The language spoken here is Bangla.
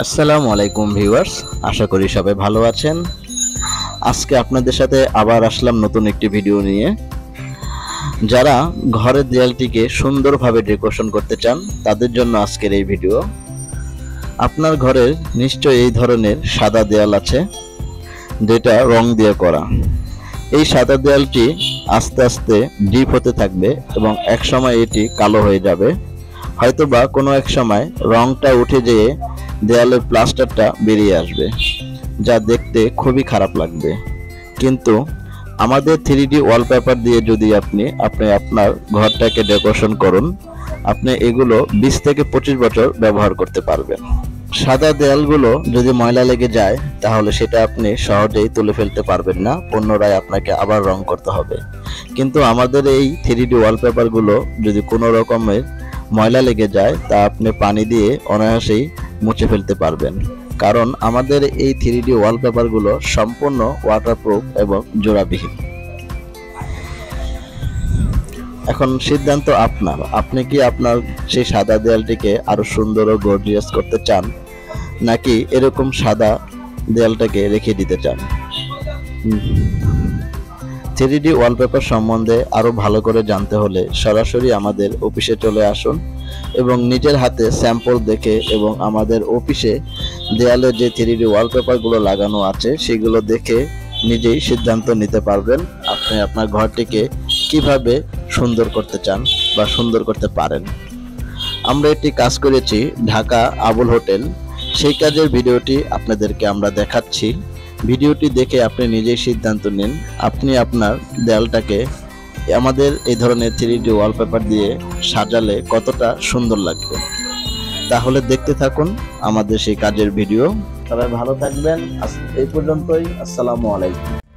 আসসালামু আলাইকুম ভিউয়ার্স, আশা করি সবাই ভালো আছেন। আজকে আপনাদের সাথে আবার আসলাম নতুন একটি ভিডিও নিয়ে। যারা ঘরের দেয়ালটিকে সুন্দরভাবে ডেকোরেশন করতে চান তাদের জন্য আজকের এই ভিডিও। আপনার ঘরের নিশ্চয়ই এই ধরনের সাদা দেয়াল আছে যেটা রং দিয়ে করা। এই সাদা দেয়ালটি আস্তে আস্তে ডিপ হতে থাকবে এবং এক সময় এটি কালো হয়ে যাবে। হয়তোবা কোনো এক সময় রংটা উঠে যেয়ে দেয়ালের প্লাস্টারটা বেরিয়ে আসবে, যা দেখতে খুবই খারাপ লাগবে। কিন্তু আমাদের 3D ওয়ালপেপার দিয়ে যদি আপনি আপনার ঘরটাকে ডেকোরেশন করুন, আপনি এগুলো 20 থেকে 25 বছর ব্যবহার করতে পারবেন। সাদা দেয়ালগুলো যদি ময়লা লেগে যায় তাহলে সেটা আপনি সহজেই তুলে ফেলতে পারবেন না, পুনরায় আপনাকে আবার রং করতে হবে। কিন্তু আমাদের এই 3D ওয়ালপেপারগুলো যদি কোনো রকমের ময়লা লেগে যায় তা আপনি পানি দিয়ে অনায়াসেই মুছে ফেলতে পারবেন, কারণ আমাদের এই 3D ওয়ালপেপারগুলো সম্পূর্ণ ওয়াটারপ্রুফ এবং জোড়াবিহীন। এখন সিদ্ধান্ত আপনার, আপনি কি আপনার সেই সাদা দেয়ালটিকে আরো সুন্দর ও গর্জিয়াস করতে চান, নাকি এরকম সাদা দেয়ালটাকে রেখে দিতে চান? 3D ওয়ালপেপার সম্বন্ধে আরো ভালো করে জানতে হলে সরাসরি আমাদের অফিসে চলে আসুন এবং নিজের হাতে স্যাম্পল দেখে এবং আমাদের অফিসে দেয়ালে যে 3D ওয়ালপেপারগুলো লাগানো আছে সেগুলো দেখে নিজেই সিদ্ধান্ত নিতে পারবেন আপনি আপনার ঘরটিকে কিভাবে সুন্দর করতে চান বা সুন্দর করতে পারেন। আমরা একটি কাজ করেছি ঢাকা আবুল হোটেল, সেই কাজের ভিডিওটি আপনাদেরকে আমরা দেখাচ্ছি। ভিডিওটি দেখে আপনি নিজেই সিদ্ধান্ত নিন আপনি আপনার দেয়ালটাকে আমাদের এই ধরনের 3D ওয়ালপেপার দিয়ে সাজালে কতটা সুন্দর লাগবে। তাহলে দেখতে থাকুন আমাদের সেই কাজের ভিডিও। সবাই ভালো থাকবেন, এই পর্যন্তই। আসসালামু আলাইকুম।